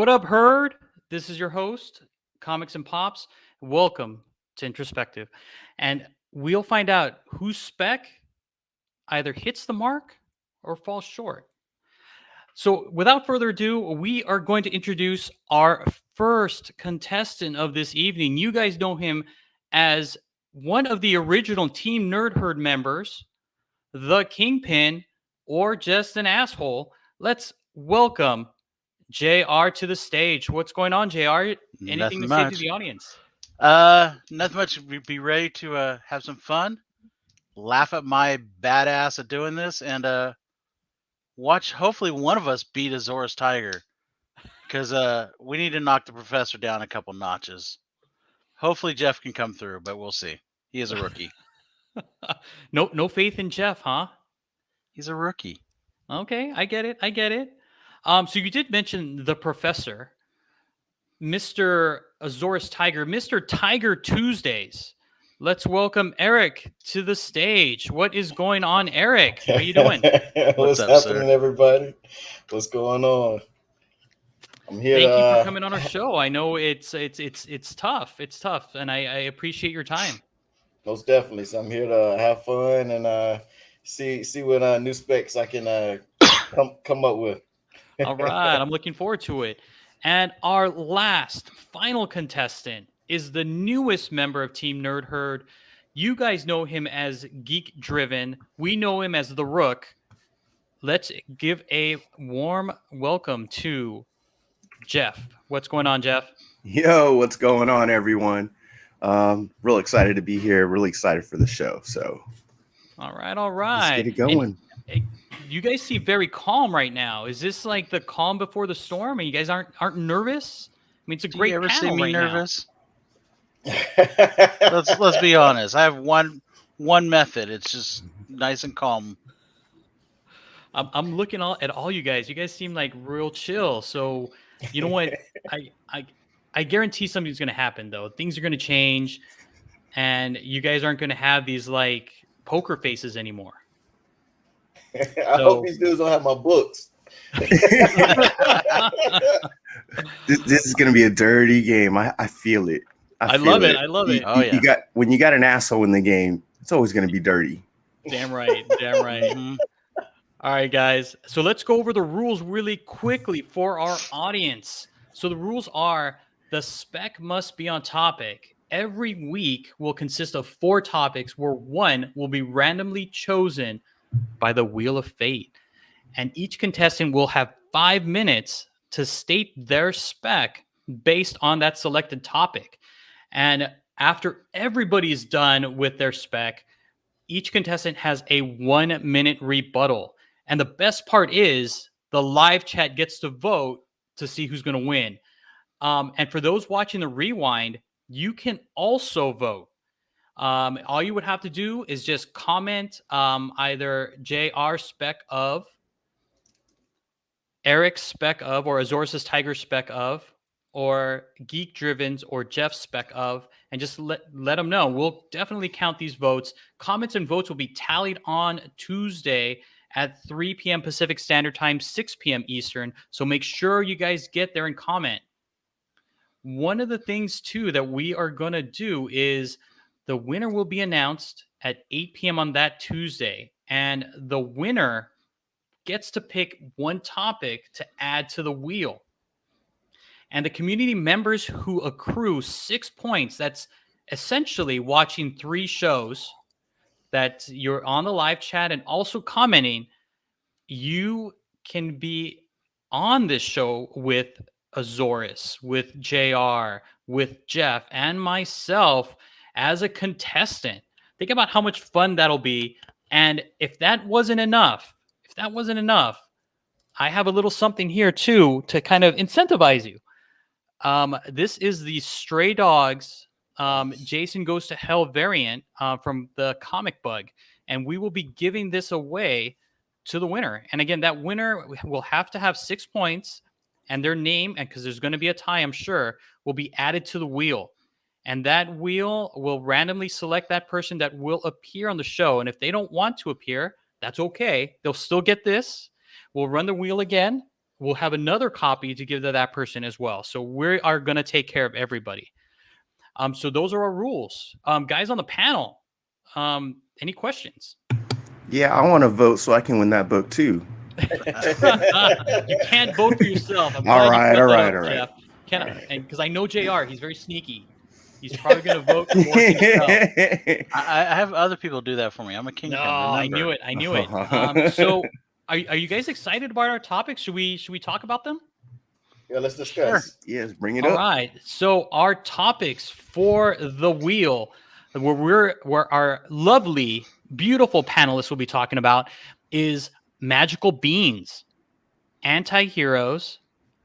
What up, Herd? This is your host, Comics and Pops. Welcome to IntroSPECtive. And we'll find out whose spec either hits the mark or falls short. So, without further ado, we are going to introduce our first contestant of this evening. You guys know him as one of the original Team Nerd Herd members, the Kingpin, or just an asshole. Let's welcome JR to the stage. What's going on, JR? Anything Nothing to say to much. the audience? Nothing much. Be ready to have some fun, laugh at my badass at doing this, and watch. Hopefully, one of us beat Azorus Tiger, because we need to knock the professor down a couple notches. Hopefully, Jeff can come through, but we'll see. He is a rookie. No faith in Jeff, huh? He's a rookie. Okay, I get it. So you did mention the professor, Mr. Azorus Tiger, Mr. Tiger Tuesdays. Let's welcome Eric to the stage. What is going on, Eric? How you doing? What's up, happening, sir? everybody? What's going on? I'm here. Thank you for coming on our show. I know it's tough. It's tough, and I appreciate your time. Most definitely. So I'm here to have fun and see what new specs I can come up with. All right, I'm looking forward to it. And our last, final contestant is the newest member of Team Nerd Herd. You guys know him as Geek Driven. We know him as the Rook. Let's give a warm welcome to Jeff. What's going on, Jeff? Yo, what's going on, everyone? Real excited to be here. Really excited for the show. So, all right. let's get it going. And you guys seem very calm right now. Is this like the calm before the storm? And you guys aren't nervous? I mean, it's a great Do you ever see panel me right nervous? Let's be honest. I have one method. It's just nice and calm. I'm looking at all you guys. You guys seem like real chill. So, you know what? I guarantee something's going to happen, though. Things are going to change, and you guys aren't going to have these like poker faces anymore. I hope these dudes don't have my books. This is going to be a dirty game. I feel it. I love it. Oh, yeah. When you got an asshole in the game, it's always going to be dirty. Damn right. Mm-hmm. All right, guys. So let's go over the rules really quickly for our audience. So the rules are the spec must be on topic. Every week will consist of 4 topics where one will be randomly chosen by the Wheel of Fate. And each contestant will have 5 minutes to state their spec based on that selected topic. And after everybody's done with their spec, each contestant has a 1-minute rebuttal. And the best part is the live chat gets to vote to see who's going to win. And for those watching the rewind, you can also vote. All you would have to do is just comment either JR spec of, Eric spec of, or Azorus Tiger spec of, or Geek Driven's or Jeff spec of, and just let them know. We'll definitely count these votes. Comments and votes will be tallied on Tuesday at 3 p.m. Pacific Standard Time, 6 p.m. Eastern. So make sure you guys get there and comment. One of the things, too, that we are going to do is the winner will be announced at 8 p.m. on that Tuesday. And the winner gets to pick one topic to add to the wheel. And the community members who accrue 6 points, that's essentially watching 3 shows, that you're on the live chat and also commenting, you can be on this show with Azorus, with JR, with Jeff, and myself as a contestant. Think about how much fun that'll be. And if that wasn't enough, I have a little something here too to kind of incentivize you. This is the Stray Dogs Jason Goes to Hell variant from the Comic Bug, and we will be giving this away to the winner. And again, that winner will have to have 6 points, and their name, and because there's going to be a tie, I'm sure, will be added to the wheel. And that wheel will randomly select that person that will appear on the show. And if they don't want to appear, that's okay. They'll still get this. We'll run the wheel again. we'll have another copy to give to that person as well. So we are going to take care of everybody. So those are our rules. Guys on the panel, any questions? Yeah, I want to vote so I can win that book too. You can't vote for yourself. I'm All glad you right, brought all that right, up, all right. Jeff. And because I know JR, he's very sneaky. He's probably going to vote for himself. I have other people do that for me. I'm a kingpin. No, remember. I knew it. I knew it. So, are you guys excited about our topics? Should we talk about them? Yeah, let's discuss. Yes, bring it All up. right. So our topics for the wheel, where our lovely, beautiful panelists will be talking about, is magical beans, anti-heroes,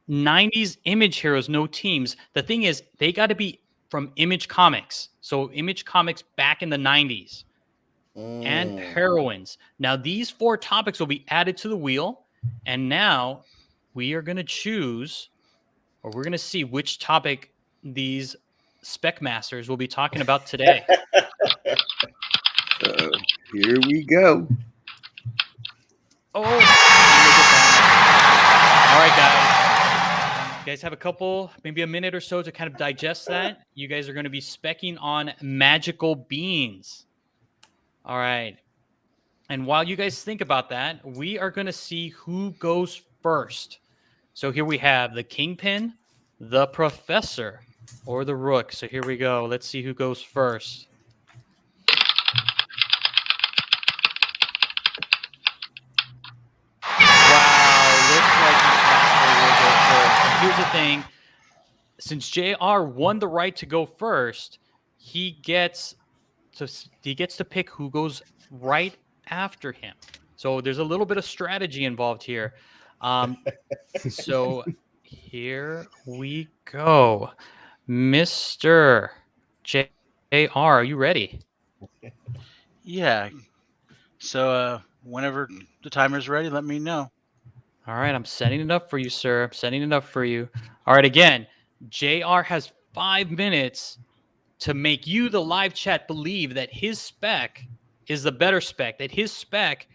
90s image heroes, no teams. The thing is, they got to be from Image Comics. So Image Comics back in the 90s. And heroines. Now, these 4 topics will be added to the wheel. And now we are going to choose, or we're going to see which topic these spec masters will be talking about today. Here we go. Oh, look at that. All right, guys. You guys have a couple, maybe a minute or so to kind of digest that. You guys are going to be specking on magical beans. All right. And while you guys think about that, we are going to see who goes first. So here we have the Kingpin, the Professor, or the Rook. So here we go. Let's see who goes first. Wow, looks like the Professor will go first. And here's the thing. Since JR won the right to go first, he gets to pick who goes right after him. So there's a little bit of strategy involved here. So here we go. Mr. JR, are you ready? Yeah. So whenever the timer's ready, let me know. All right, I'm setting it up for you, sir. I'm setting it up for you. All right, again, JR has 5 minutes to make you, the live chat, believe that his spec is the better spec, that his spec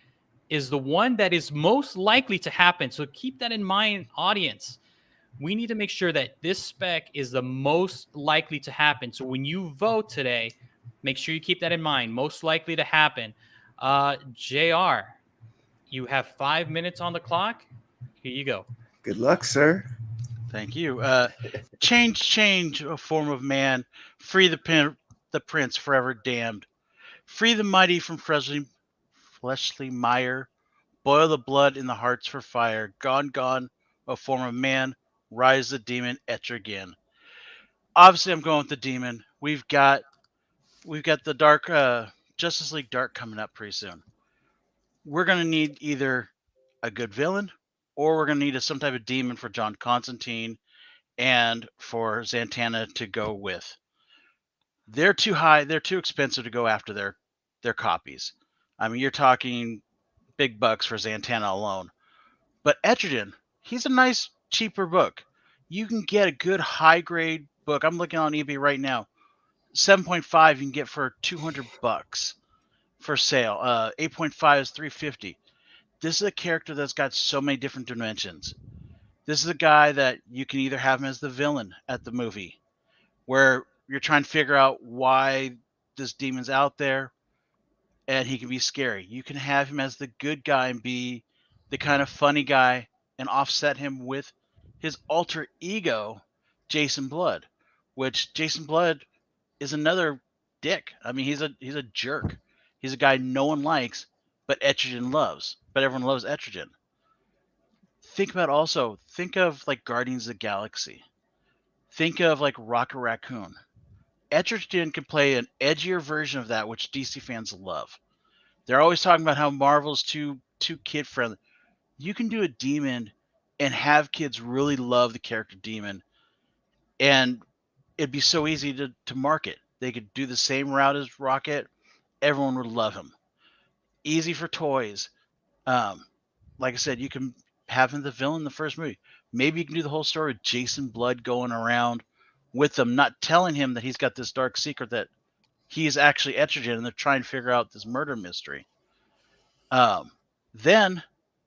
is the one that is most likely to happen. So keep that in mind, audience. We need to make sure that this spec is the most likely to happen. So when you vote today, make sure you keep that in mind. Most likely to happen. JR, you have 5 minutes on the clock. Here you go. Good luck, sir. Thank you. Change, a form of man. Free the prince forever damned. Free the mighty from fleshly mire. Boil the blood in the hearts for fire. Gone, a form of man. Rise the demon, Etrigan. Obviously, I'm going with the demon. We've got the dark Justice League Dark coming up pretty soon. We're gonna need either a good villain, or we're gonna need some type of demon for John Constantine and for Zatanna to go with. They're too high. They're too expensive to go after their copies. I mean, you're talking big bucks for Zatanna alone. But Etrigan, he's a nice, cheaper book. You can get a good high grade book. I'm looking on eBay right now. 7.5 you can get for $200 for sale. 8.5 is $350. This is a character that's got so many different dimensions. This is a guy that you can either have him as the villain at the movie, where you're trying to figure out why this demon's out there, and he can be scary. You can have him as the good guy and be the kind of funny guy and offset him with his alter ego, Jason Blood, which Jason Blood is another dick. I mean, he's a jerk. He's a guy no one likes, but Etrigan loves. But everyone loves Etrigan. Think of like Guardians of the Galaxy. Think of like Rocket Raccoon. Etrigan can play an edgier version of that, which DC fans love. They're always talking about how Marvel's too kid friendly. You can do a demon and have kids really love the character demon, and it'd be so easy to market. They could do the same route as Rocket. Everyone would love him. Easy for toys. Like I said, you can have him the villain in the first movie. Maybe you can do the whole story with Jason Blood going around with them, not telling him that he's got this dark secret that he's actually Etrigan, and they're trying to figure out this murder mystery. Then,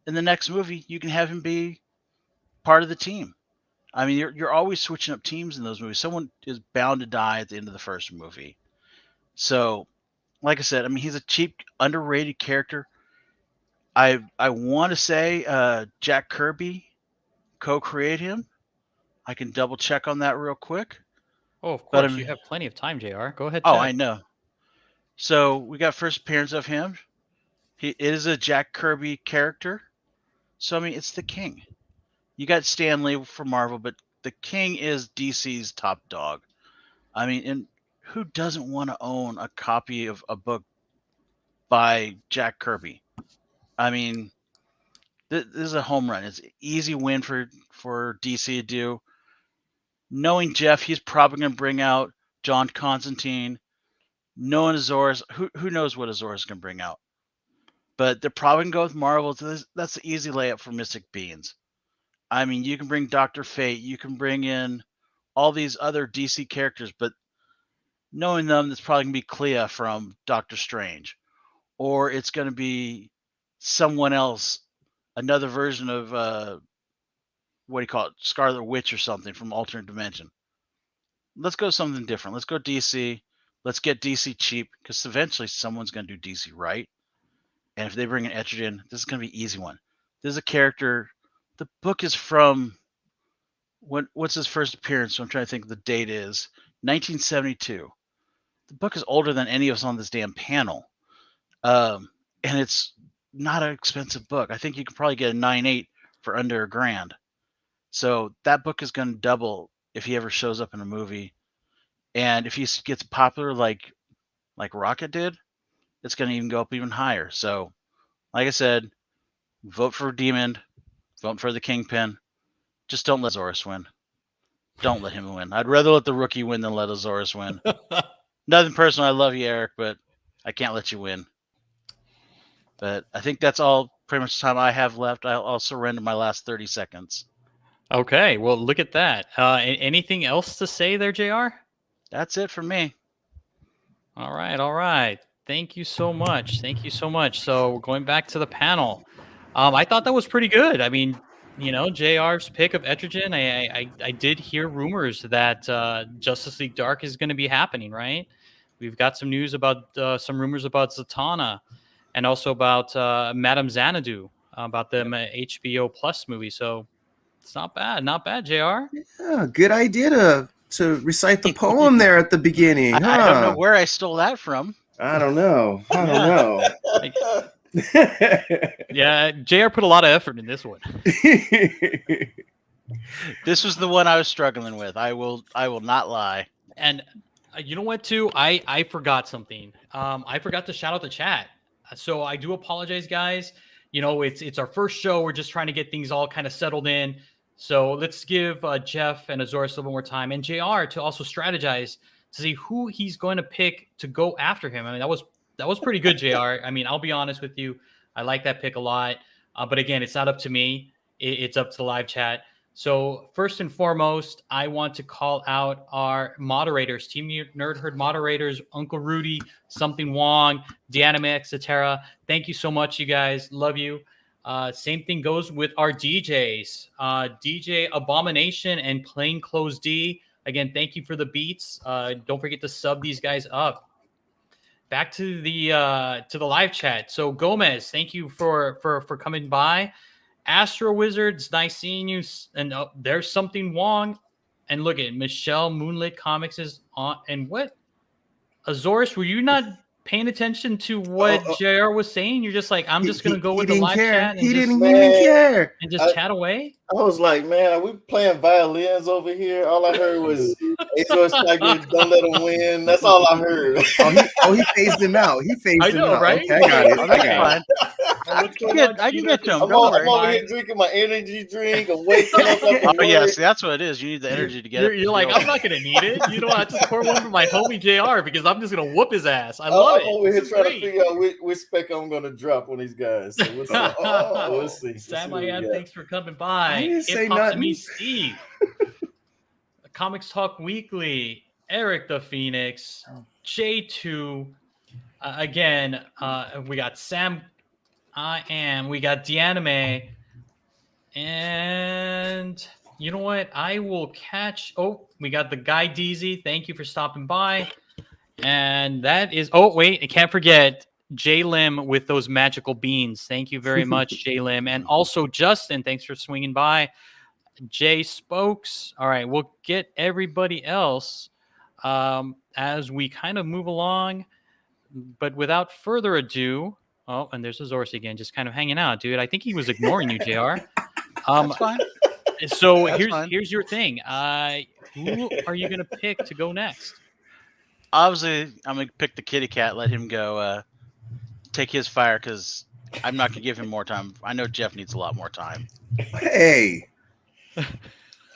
in the next movie, you can have him be part of the team. I mean, you're always switching up teams in those movies. Someone is bound to die at the end of the first movie. So, like I said, I mean, he's a cheap, underrated character. I want to say Jack Kirby co-created him. I can double check on that real quick. Oh, of But, I course. mean, You have plenty of time, JR. Go ahead. Oh, check. I know. So we got first appearance of him. It is a Jack Kirby character. So, I mean, it's the king. You got Stan Lee for Marvel, but the king is DC's top dog. I mean, and who doesn't want to own a copy of a book by Jack Kirby? I mean, this is a home run. It's an easy win for DC to do. Knowing Jeff, he's probably going to bring out John Constantine. Knowing Azores, who knows what Azores can bring out? But they're probably going to go with Marvel. That's the easy layup for Mystic Beans. I mean, you can bring Dr. Fate. You can bring in all these other DC characters, but knowing them, it's probably going to be Clea from Doctor Strange. Or it's going to be someone else, another version of, what do you call it, Scarlet Witch or something from Alternate Dimension. Let's go something different. Let's go DC. Let's get DC cheap, because eventually someone's going to do DC right. And if they bring an Etrigan, this is going to be an easy one. This is a character. The book is from, what's his first appearance? So I'm trying to think the date is 1972. The book is older than any of us on this damn panel. And it's not an expensive book. I think you could probably get a 9.8 for under $1,000. So that book is going to double if he ever shows up in a movie. And if he gets popular like Rocket did, it's going to even go up even higher. So, like I said, vote for Demon, vote for the Kingpin. Just don't let Azores win. Don't let him win. I'd rather let the rookie win than let Azores win. Nothing personal. I love you, Eric, but I can't let you win. But I think that's all pretty much the time I have left. I'll surrender my last 30 seconds. Okay, well, look at that. Anything else to say there, JR? That's it for me. All right. Thank you so much. So going back to the panel, I thought that was pretty good. I mean, JR's pick of Etrigan, I did hear rumors that Justice League Dark is going to be happening, right? We've got some news about some rumors about Zatanna and also about Madame Xanadu, about the HBO Plus movie. So it's not bad, JR. Yeah, good idea to recite the poem there at the beginning. Huh? I don't know where I stole that from. I don't know. Yeah, JR put a lot of effort in this one. This was the one I was struggling with. I will not lie. And you know what, too? I forgot something. I forgot to shout out the chat. So I do apologize, guys. It's our first show. We're just trying to get things all kind of settled in. So let's give Jeff and Azores a little more time, and JR to also strategize to see who he's going to pick to go after him. I mean, that was pretty good, JR. I mean, I'll be honest with you. I like that pick a lot. But again, it's not up to me. It's up to the live chat. So first and foremost, I want to call out our moderators, Team Nerd Herd moderators, Uncle Rudy, Something Wong, Deanna etc. Thank you so much, you guys. Love you. Same thing goes with our DJs, DJ Abomination and Plainclothes D. Again, thank you for the beats. Don't forget to sub these guys up. Back to the live chat. So Gomez, thank you for coming by. Astro Wizards, nice seeing you. And there's Something Wong. And look at Michelle Moonlit Comics is on. And what? Azores, were you not paying attention to what JR was saying? You're just like, I'm just going to go with the live chat. He didn't even care. And just chat away? I was like, man, are we playing violins over here? All I heard was Azores Tiger, don't let him win. That's all I heard. He phased him out. I know, right? Okay, I got it. I can get to him. I'm over here drinking my energy drink. I'm waking up. Oh, yes, that's what it is. You need the energy to get it. You're like, I'm not going to need it. You know, I just pour one for my homie JR because I'm just going to whoop his ass. I love it. I'm over here trying to figure out which spec I'm going to drop on these guys. So we'll see. Sam Ian, thanks for coming by. I didn't say Hip Hop to nothing. Me Steve. Comics Talk Weekly. Eric the Phoenix. J2. Again, we got Sam I Am. We got Deanime. And you know what? I will catch. Oh, we got the guy DZ. Thank you for stopping by. And that is. Oh, wait. I can't forget J Lim with those magical beans. Thank you very much, J Lim. And also Justin. Thanks for swinging by. Jay Spokes. All right. We'll get everybody else as we kind of move along. But without further ado. Oh, and there's Azorsi again, just kind of hanging out, dude. I think he was ignoring you, JR. That's fine. So That's fine. here's your thing. Who are you gonna pick to go next? Obviously, I'm gonna pick the kitty cat. Let him go. Take his fire because I'm not gonna give him more time. I know Jeff needs a lot more time. Hey.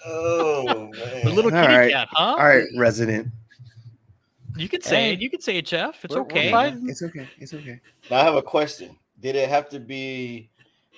Oh man. The little All kitty right. cat, huh? All right, resident. You could say Hey. it. You could say it, Jeff. It's We're okay. fighting. It's okay. It's okay. Now I have a question. Did it have to be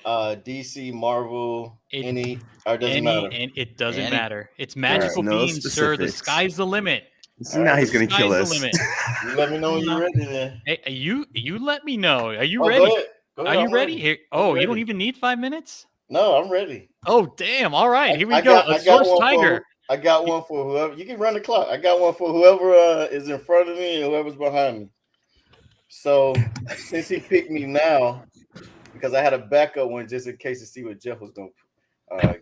DC, Marvel, It- any, or does it matter? And it doesn't Any. matter. It's magical no beans, sir. The specifics. sky's the limit. See, now he's gonna Sky's kill the us. limit. You let me know when you're ready then. Hey, you let me know. Are you Oh, ready? Go ahead. Go Are ahead, you I'm ready? Here. I'm Oh, you don't ready. even need 5 minutes. No, I'm ready. Oh, damn. All right, here we I go. got Azor's one Tiger. I got one for whoever. You can run the clock. I got one for whoever is in front of me and whoever's behind me. So since he picked me now, because I had a backup one just in case to see what Jeff was going to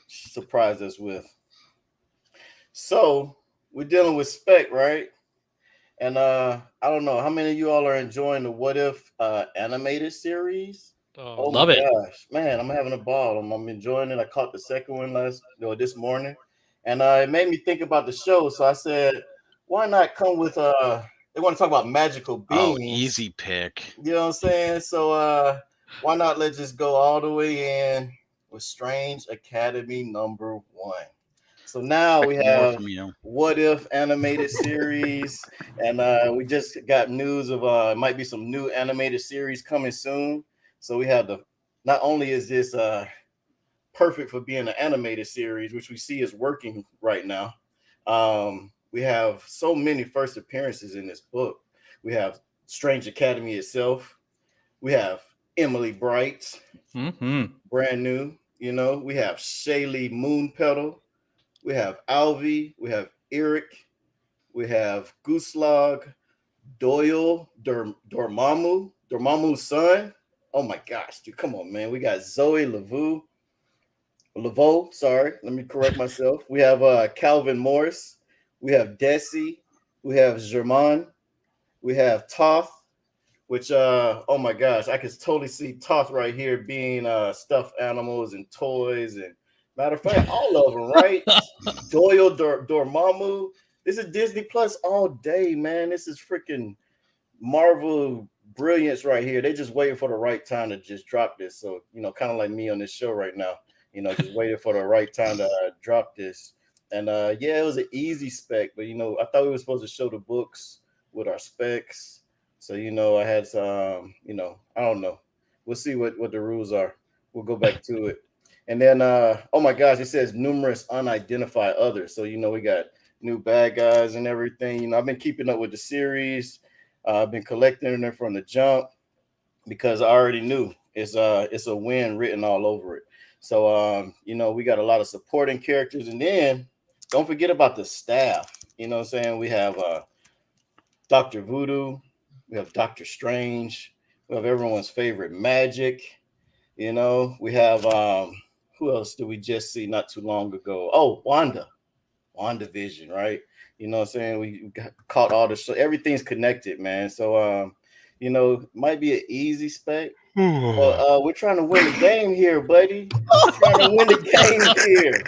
surprise us with. So we're dealing with Spec, right? And I don't know how many of you all are enjoying the What If animated series. Oh Love my it. gosh, man, I'm having a ball. I'm enjoying it. I caught the second one this morning, and it made me think about the show. So I said, why not come with they want to talk about magical beans. Oh, easy pick. You know what I'm saying? So why not let's just go all the way in with Strange Academy #1. So now we Expect more have from you. What If animated series, and we just got news of it might be some new animated series coming soon. So we have not only is this perfect for being an animated series, which we see is working right now. We have so many first appearances in this book. We have Strange Academy itself. We have Emily Bright, brand new. You know, we have Shaylee Moonpetal. We have Alvi. We have Eric. We have Gooselog, Doyle, Dormammu's son. Oh my gosh, dude, come on, man. We got Zoe Laveau, sorry, let me correct myself. We have Calvin Morris. We have Desi. We have Germain. We have Toth, which, oh my gosh, I can totally see Toth right here being stuffed animals and toys. And matter of fact, all of them, right? Doyle, Dormammu. This is Disney Plus all day, man. This is freaking Marvel brilliance right here. They just waiting for the right time to just drop this. So, you know, kind of like me on this show right now, you know, just waiting for the right time to drop this. And yeah, it was an easy spec, but you know, I thought we were supposed to show the books with our specs. So, you know, I had some, you know, I don't know. We'll see what the rules are. We'll go back to it. And then oh my gosh, it says numerous unidentified others. So, you know, we got new bad guys and everything. You know, I've been keeping up with the series. I've been collecting them from the jump because I already knew it's a win written all over it. So you know, we got a lot of supporting characters, and then don't forget about the staff. You know what I'm saying? We have Dr. Voodoo, we have Dr. Strange, we have everyone's favorite Magic. You know, we have who else did we just see not too long ago? Oh, WandaVision, right? You know what I'm saying? We caught all the show. Everything's connected, man. So, you know, might be an easy spec. But we're trying to win the game here, buddy. We're trying to win the game here.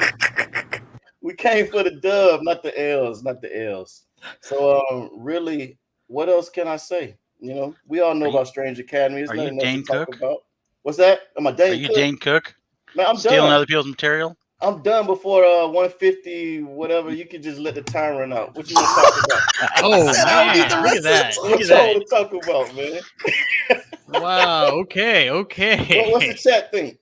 We came for the dub, not the L's, not the L's. So, really, what else can I say? You know, we all know about Strange Academy. There's Are you nothing else Dane to talk Cook? about. What's that? Am I Dane Are you Cook? Dane Cook? Man, I'm Stealing done. other people's material? I'm done before 150, whatever. You can just let the time run out. What you want to talk about? Oh, man. Look at that. Look What at you want that. to talk about, man? Wow. Okay. What's the chat thing?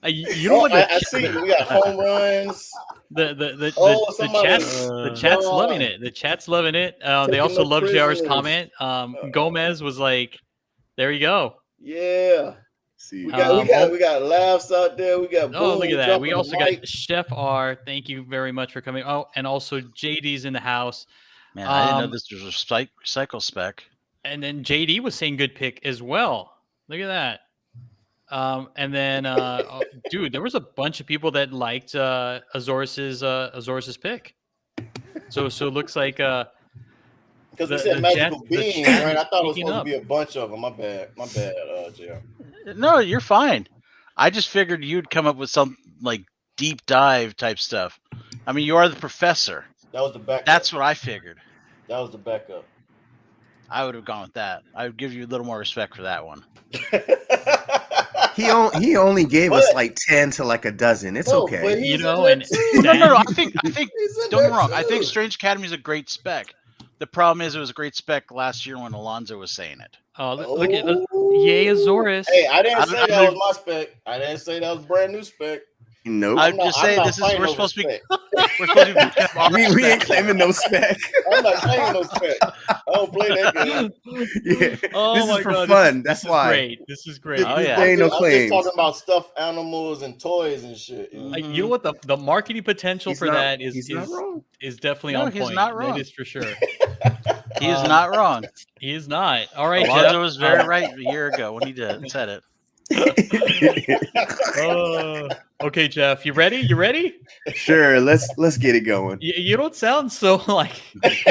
You know what? I see. We got home runs. The somebody- chat's loving it. The chat's loving it. They Taking also no love JR's prisoners. comment. Gomez was like, "There you go." Yeah. See, We got laughs out there. We got Oh, look at that. We dropping the also got mic. Chef R. Thank you very much for coming. Oh, and also JD's in the house. Man, I didn't know this was a cycle spec. And then JD was saying good pick as well. Look at that. And then, dude, there was a bunch of people that liked Azorus's pick. So it looks like because we said magical beings, right? I thought it was supposed up. to be a bunch of them. My bad, JR. No, you're fine. I just figured you'd come up with some like deep dive type stuff. I mean, you are the professor. That was the backup. That's what I figured. That was the backup. I would have gone with that. I would give you a little more respect for that one. he only gave us like 10 to like a dozen. It's okay. But he's You know, in and- that too. No. I think. He's in Don't get that me wrong. I too. think Strange Academy is a great spec. The problem is it was a great spec last year when Alonzo was saying it. Oh, look at yay Azorus. Hey, I didn't say I that was my spec. I didn't say that was brand new spec. Nope. I'm just saying this is fighting we're over supposed to be. spec. We're supposed to be. we ain't claiming no spec. I'm not claiming no spec. I don't play that game. Yeah. Oh This my is for God, fun. That's why. Great. This is great. Oh, yeah. There ain't no I'm just claims. talking about stuffed animals and toys and shit. You know? Like, you know what? The marketing potential He's for not- that he's not wrong. is definitely No, on he's point. not wrong. That is for sure. He is not wrong. He is not. All right, Alonzo Jeff. was very right a year ago when he said it. Okay, Jeff. You ready? You ready? Sure, let's get it going. You don't sound so like.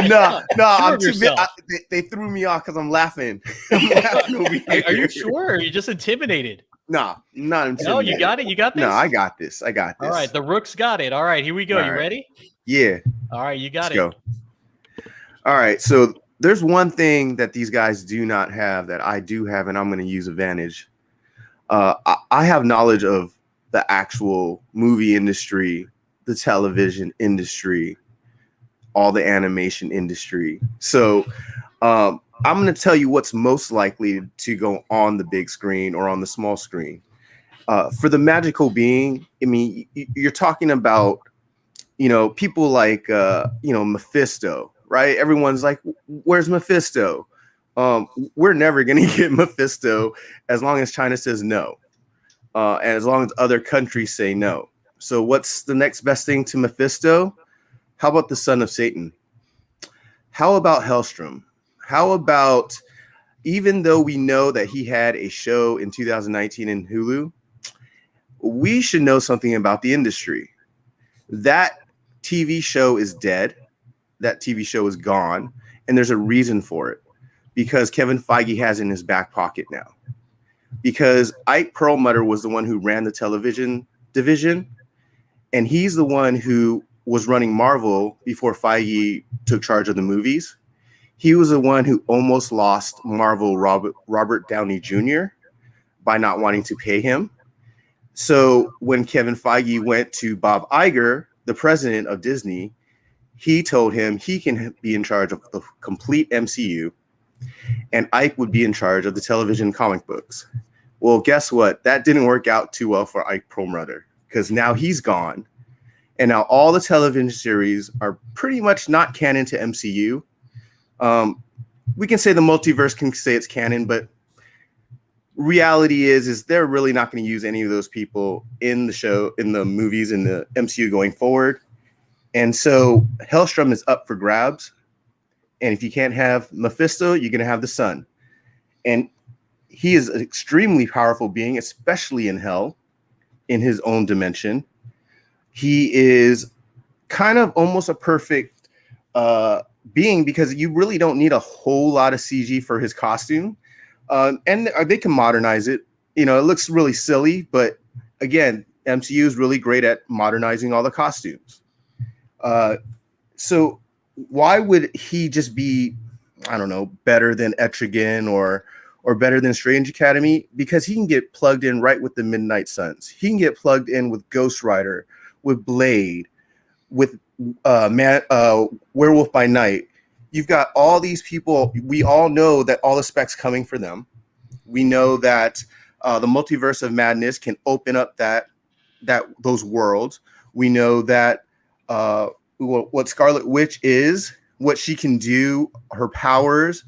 No, I'm of too bit. yourself. They threw me off because I'm laughing. I'm laughing over here. Are you sure? Or are you just intimidated? Nah, not intimidated. No, you got it. You got this. No, I got this. All right, the Rooks got it. All right, here we go. All You right. ready? Yeah. All right, you got Let's it. go. All right. So there's one thing that these guys do not have that I do have, and I'm going to use advantage. I have knowledge of the actual movie industry, the television industry, all the animation industry. So I'm going to tell you what's most likely to go on the big screen or on the small screen. For the magical being, I mean, you're talking about, people like, Mephisto, right? Everyone's like, where's Mephisto? We're never going to get Mephisto as long as China says no. And as long as other countries say no. So what's the next best thing to Mephisto? How about the son of Satan? How about Hellstrom? How about, even though we know that he had a show in 2019 in Hulu, we should know something about the industry. That TV show is dead. That TV show is gone. And there's a reason for it. Because Kevin Feige has it in his back pocket now. Because Ike Perlmutter was the one who ran the television division. And he's the one who was running Marvel before Feige took charge of the movies. He was the one who almost lost Marvel Robert Downey Jr. by not wanting to pay him. So when Kevin Feige went to Bob Iger, the president of Disney, he told him he can be in charge of the complete MCU and Ike would be in charge of the television comic books. Well, guess what? That didn't work out too well for Ike Perlmutter because now he's gone. And now all the television series are pretty much not canon to MCU. We can say the multiverse can say it's canon, but reality is they're really not going to use any of those people in the show, in the movies, in the MCU going forward. And so Hellstrom is up for grabs. And if you can't have Mephisto, you're going to have the Sun. And he is an extremely powerful being, especially in hell, in his own dimension. He is kind of almost a perfect being because you really don't need a whole lot of CG for his costume. And they can modernize it. It looks really silly, but again, MCU is really great at modernizing all the costumes. So why would he just be, I don't know, better than Etrigan or better than Strange Academy? Because he can get plugged in right with the Midnight Suns. He can get plugged in with Ghost Rider, with Blade, with Werewolf by Night. You've got all these people. We all know that all the specs coming for them. We know that the Multiverse of Madness can open up those worlds. We know that what Scarlet Witch is, what she can do, her powers.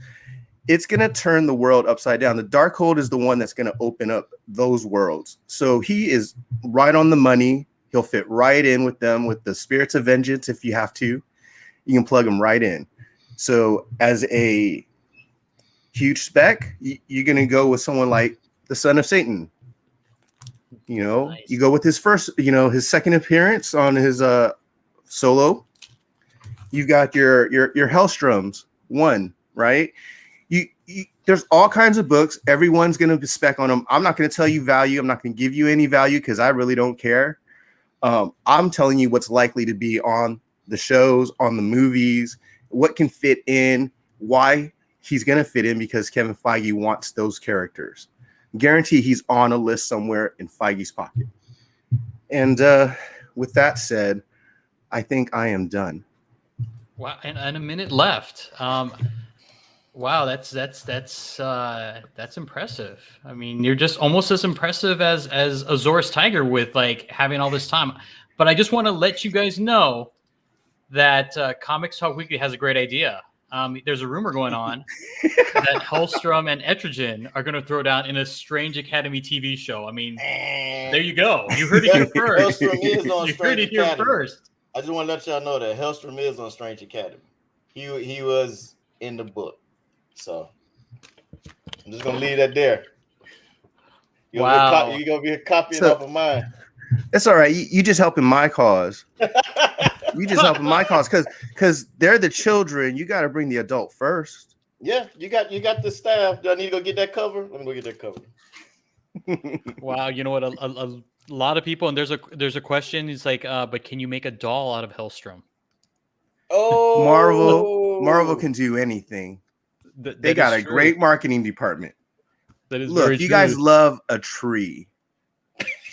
it's going to turn the world upside down. The Darkhold is the one that's going to open up those worlds. So he is right on the money. He'll fit right in with them, with the spirits of vengeance. If you have to, you can plug him right in. So as a huge spec, you're going to go with someone like the Son of Satan. You know, Nice. you go with his first, you know, his second appearance on his solo. You've got your Hellstroms one, right? You there's all kinds of books. Everyone's going to spec on them. I'm not going to tell you value. I'm not going to give you any value because I really don't care. I'm telling you what's likely to be on the shows, on the movies, what can fit in, why he's going to fit in, because Kevin Feige wants those characters. Guarantee he's on a list somewhere in Feige's pocket. And with that said, I think I am done. Wow, and a minute left. Wow, that's impressive. I mean, you're just almost as impressive as Azores Tiger with like having all this time. But I just want to let you guys know that Comics Talk Weekly has a great idea. There's a rumor going on that Hellstrom and Etrigan are going to throw down in a Strange Academy TV show. I mean, there you go. You heard it here first. Hellstrom is on You Strange heard it here Academy. first. I just want to let y'all know that Hellstrom is on Strange Academy. He was in the book. So I'm just gonna leave that there. You're Wow. gonna be copying So- off of mine. It's all right. You just helping my cause. You just helping my cause because they're the children. You got to bring the adult first. Yeah, you got the staff. Do I need to go get that cover? Let me go get that cover. Wow, you know what? A lot of people, and there's a question. It's like, but can you make a doll out of Hellstrom? Oh, Marvel can do anything. They That got is a true. great markening department. That is Look, very you true. guys love a tree.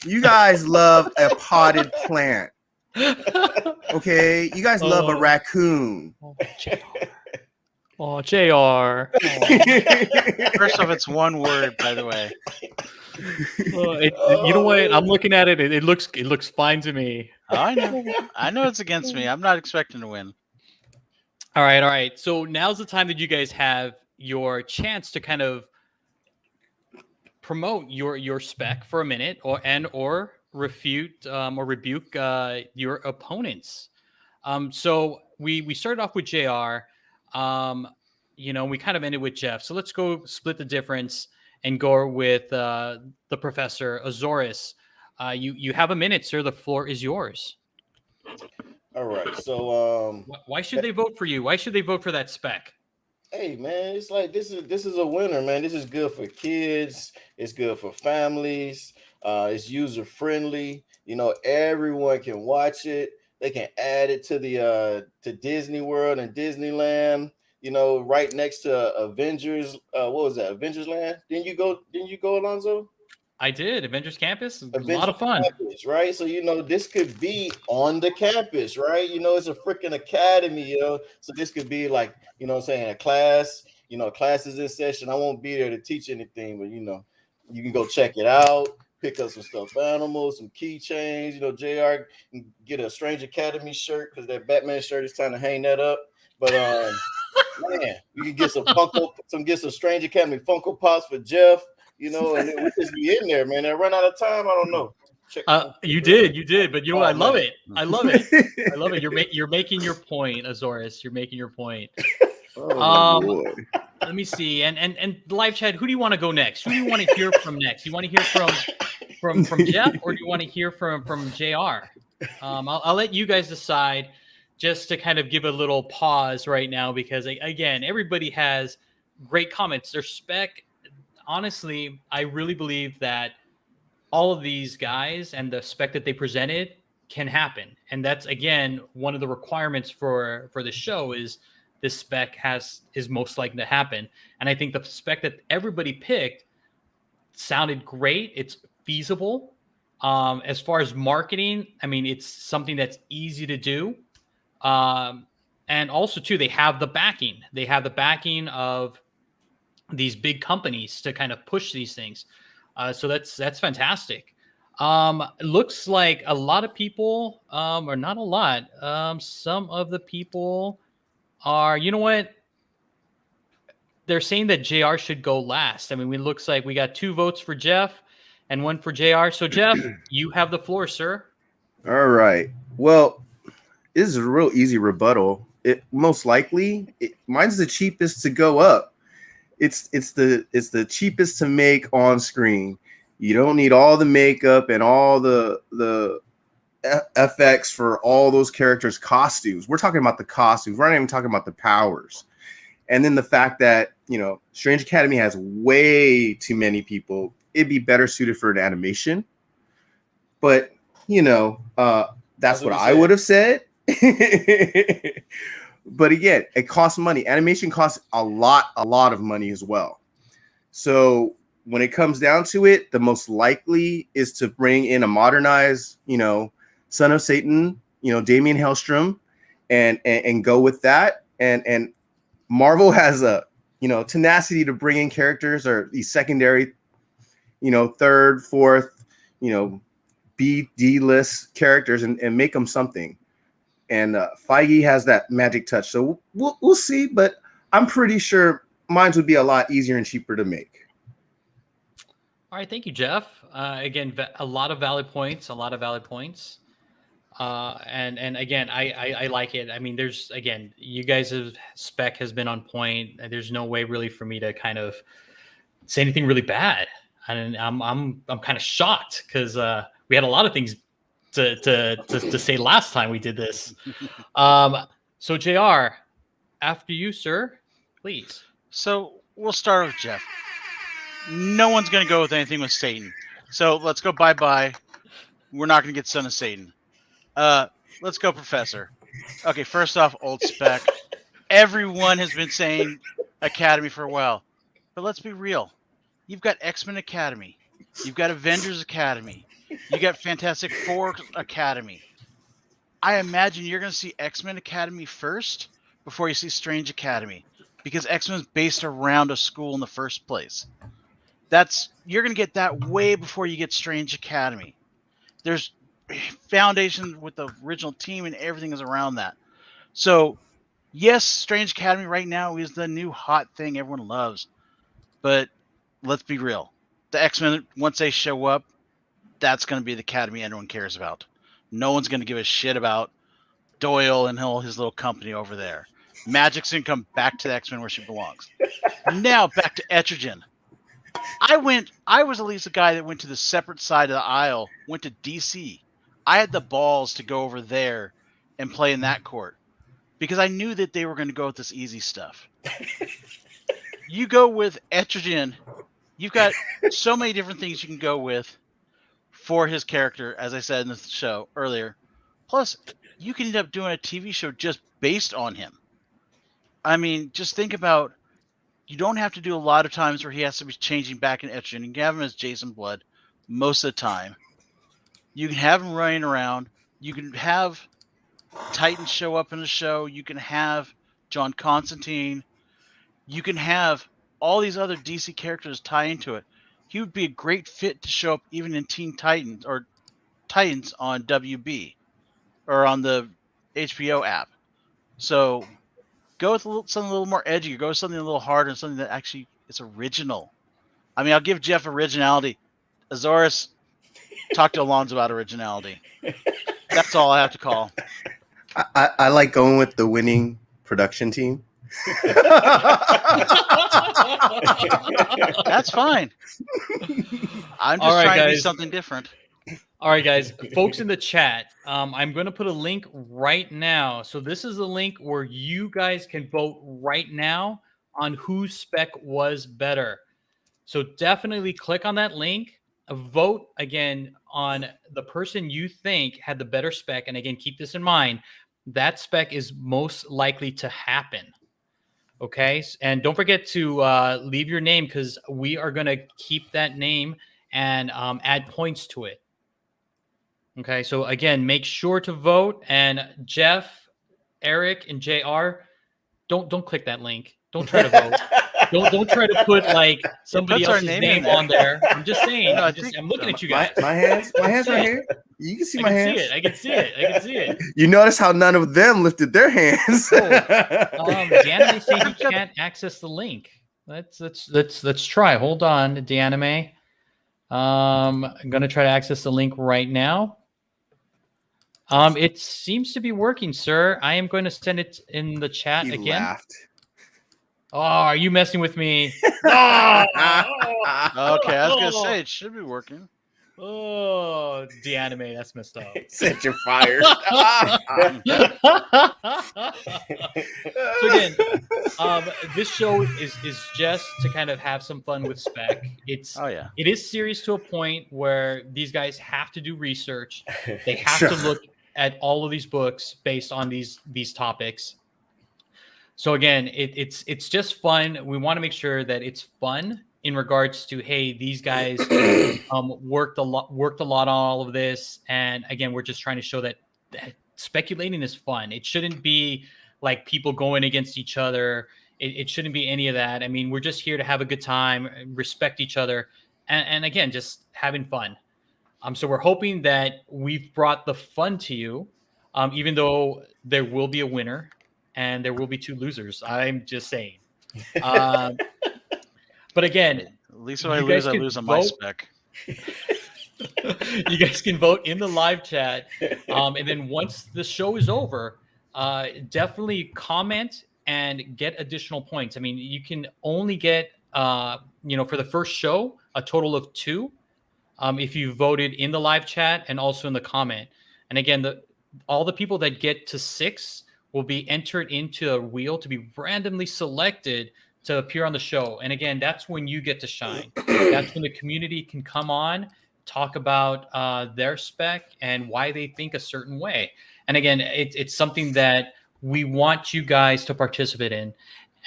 You guys love a potted plant. Okay, you guys love a Oh. raccoon. Oh, JR. First off, it's one word, by the way. You know what? I'm looking at it. It looks fine to me. Oh, I know. I know it's against me. I'm not expecting to win. All right. So now's the time that you guys have your chance to kind of promote your spec for a minute, or refute or rebuke your opponents. So we started off with JR. You know, we kind of ended with Jeff. So let's go split the difference and go with the Professor Azores. You have a minute, sir. The floor is yours. all right. So Why should they vote for you? Why should they vote for that spec? hey man, it's like this is a winner, man. This is good for kids. It's good for families. It's user friendly. You know, everyone can watch it. They can add it to the to Disney World and Disneyland. You know, right next to Avengers. What was that? Avengers Land? Didn't you go, Alonzo? I did. Avengers Campus, a lot Avengers of fun. Campus, right? So, you know, this could be on the campus, right? You know, it's a freaking academy, you know. So this could be like, you know what I'm saying, a class, you know, classes in session. I won't be there to teach anything, but you know, you can go check it out, pick up some stuffed animals, some keychains, you know, JR can get a Strange Academy shirt because that Batman shirt is trying to hang that up. But man, you can get some Strange Academy Funko Pops for Jeff. You know, and we just be in there, man. I run out of time. I don't know. You did, but you know what? I love man. it. I love it. I love it. You're making your point, Azores. You're making your point. Oh, boy. Let me see. And live chat. Who do you want to go next? Who do you want to hear from next? You want to hear from Jeff, or do you want to hear from JR? I'll let you guys decide. Just to kind of give a little pause right now, because again, everybody has great comments. Their spec. Honestly, I really believe that all of these guys and the spec that they presented can happen. And that's, again, one of the requirements for the show is this spec is most likely to happen. And I think the spec that everybody picked sounded great. It's feasible. As far as marketing, I mean, it's something that's easy to do. And also, too, they have the backing. They have the backing of these big companies to kind of push these things. So that's fantastic. Looks like a lot of people, or not a lot, some of the people are, you know what? they're saying that JR should go last. I mean, it looks like we got 2 votes for Jeff and 1 for JR. So Jeff, you have the floor, sir. All right. Well, this is a real easy rebuttal. It most likely, mine's the cheapest to go up. It's the cheapest to make on screen. You don't need all the makeup and all the FX for all those characters' costumes. We're talking about the costumes. We're not even talking about the powers. And then the fact that, you know, Strange Academy has way too many people. It'd be better suited for an animation. But, you know, that's what I would have said. But again, it costs money. Animation costs a lot of money as well. So when it comes down to it, the most likely is to bring in a modernized, you know, Son of Satan, you know, Damien Hellstrom, and go with that. And Marvel has a, you know, tenacity to bring in characters or these secondary, you know, third, fourth, you know, D list characters and make them something. And Feige has that magic touch. So we'll see, but I'm pretty sure mine would be a lot easier and cheaper to make. All right, thank you, Jeff. Again, a lot of valid points. And again, I like it. I mean, there's, again, you guys' spec has been on point. There's no way really for me to kind of say anything really bad. And I'm kind of shocked because we had a lot of things to say last time we did this. So JR, after you, sir, please. So we'll start with Jeff. No one's going to go with anything with Satan. So let's go bye-bye. We're not going to get Son of Satan. Let's go Professor. Okay, first off, old spec. Everyone has been saying Academy for a while. But let's be real. You've got X-Men Academy. You've got Avengers Academy. You got Fantastic Four Academy. I imagine you're going to see X-Men Academy first before you see Strange Academy, because X-Men is based around a school in the first place. You're going to get that way before you get Strange Academy. There's foundation with the original team and everything is around that. So, yes, Strange Academy right now is the new hot thing everyone loves. But let's be real. The X-Men, once they show up, that's going to be the Academy everyone cares about. No one's going to give a shit about Doyle and his little company over there. Magic's going to come back to the X-Men where she belongs. Now, back to Etrigan. I was at least a guy that went to the separate side of the aisle, went to DC. I had the balls to go over there and play in that court because I knew that they were going to go with this easy stuff. You go with Etrigan, you've got so many different things you can go with for his character, as I said in the show earlier. Plus, you can end up doing a TV show just based on him. I mean, just think about, you don't have to do a lot of times where he has to be changing back in Etrigan. You can have him as Jason Blood most of the time. You can have him running around. You can have Titan show up in the show. You can have John Constantine. You can have all these other DC characters tie into it. He would be a great fit to show up even in Teen Titans or Titans on WB or on the HBO app. So go with something a little more edgy. Go with something a little harder and something that actually is original. I mean, I'll give Jeff originality. Azores, talk to Alonzo about originality. That's all I have to call. I like going with the winning production team. That's fine. I'm just trying to do something different. All right, guys, folks in the chat, I'm going to put a link right now. So this is a link where you guys can vote right now on whose spec was better. So definitely click on that link. Vote again on the person you think had the better spec. And again, keep this in mind. That spec is most likely to happen. Okay. And don't forget to leave your name because we are going to keep that name and add points to it. Okay. So again, make sure to vote. And Jeff, Eric, and JR, don't click that link. Don't try to vote. Don't try to put like somebody else's name on there. I'm just saying. I'm looking at you guys. My hands are here. You can see my hands. I can see it. You notice how none of them lifted their hands. Dan, they say you can't access the link. Let's try. Hold on, Deanime. I'm gonna try to access the link right now. It seems to be working, sir. I am going to send it in the chat He again. laughed. Oh, are you messing with me? Oh, Okay, I was gonna say it should be working. oh, Deanime, that's messed up. Said you're fired. So again, this show is just to kind of have some fun with Spec. It is serious to a point where these guys have to do research. They have to look at all of these books based on these topics. So again, it's just fun. We want to make sure that it's fun in regards to, hey, these guys worked a lot on all of this, and again, we're just trying to show that speculating is fun. It shouldn't be like people going against each other. It shouldn't be any of that. I mean, we're just here to have a good time, respect each other, and again, just having fun. So we're hoping that we've brought the fun to you, even though there will be a winner and there will be two losers. I'm just saying. But again, at least when I lose on my spec. You guys can vote in the live chat, and then once the show is over, definitely comment and get additional points. I mean, you can only get, for the first show, a total of 2. If you voted in the live chat and also in the comment. And again, all the people that get to 6 will be entered into a wheel to be randomly selected to appear on the show. And again, that's when you get to shine. That's when the community can come on, talk about their spec and why they think a certain way. And again, it's something that we want you guys to participate in.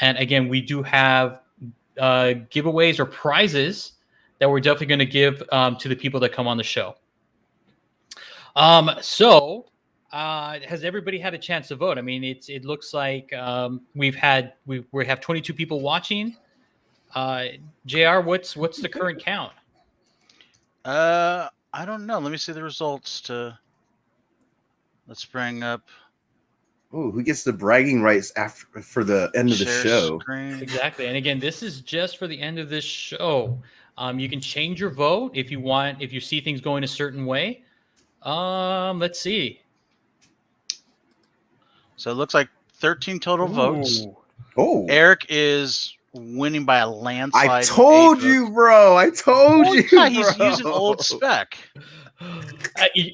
And again, we do have giveaways or prizes that we're definitely going to give to the people that come on the show. Has everybody had a chance to vote? I mean, it looks like we have 22 people watching. JR, what's the current count? I don't know. Let me see the results. Let's bring up. Oh, who gets the bragging rights for the end of the show? Screen. Exactly. And again, this is just for the end of this show. You can change your vote if you want, if you see things going a certain way. Let's see. So it looks like 13 total votes. Oh, Eric is winning by a landslide. I told you, bro. I told you. Yeah, he's using old spec.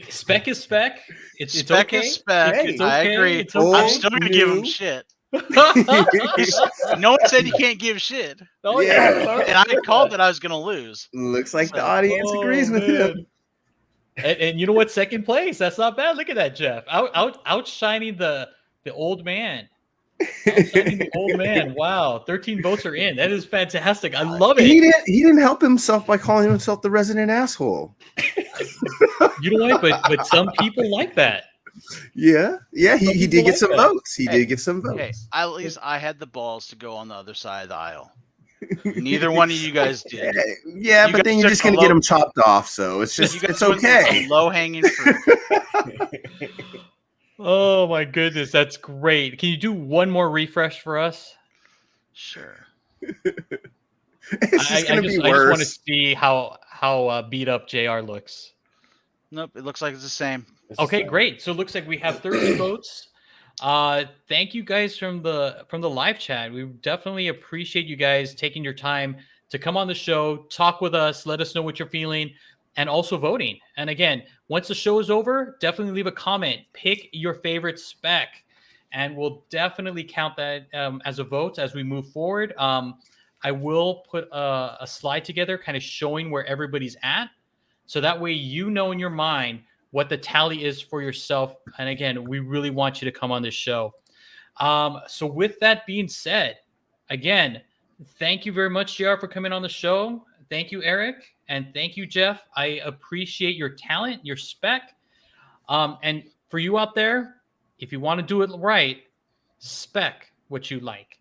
Spec is spec. It's spec okay. is spec. It's okay. I agree. It's okay. I'm still gonna give him shit. No one said you can't give shit. Oh yeah. And I called that I was gonna lose. Looks like the audience agrees with him. And you know what? Second place. That's not bad. Look at that, Jeff. Outshining the old man. Outshining the old man. Wow. 13 votes are in. That is fantastic. I love it. He didn't help himself by calling himself the resident asshole. You know what? But some people like that. Yeah. He did get some votes. He did get some votes. Hey, at least I had the balls to go on the other side of the aisle. Neither one of you guys did. Yeah, but then you're just gonna get them chopped off, so it's okay. Low hanging fruit. Oh my goodness, that's great. Can you do one more refresh for us? Sure. It's just gonna be worse. I just want to see how beat up JR looks. Nope, it looks like it's the same. Okay, great. So it looks like we have 30 votes. Thank you guys from the live chat. We definitely appreciate you guys taking your time to come on the show, talk with us, let us know what you're feeling, and also voting. And again, once the show is over, definitely leave a comment. Pick your favorite spec, and we'll definitely count that as a vote as we move forward. I will put a slide together kind of showing where everybody's at, so that way you know in your mind what the tally is for yourself. And again, we really want you to come on this show. So with that being said, again, thank you very much, JR, for coming on the show. Thank you, Eric. And thank you, Jeff. I appreciate your talent, your spec. And for you out there, if you want to do it right, spec what you like.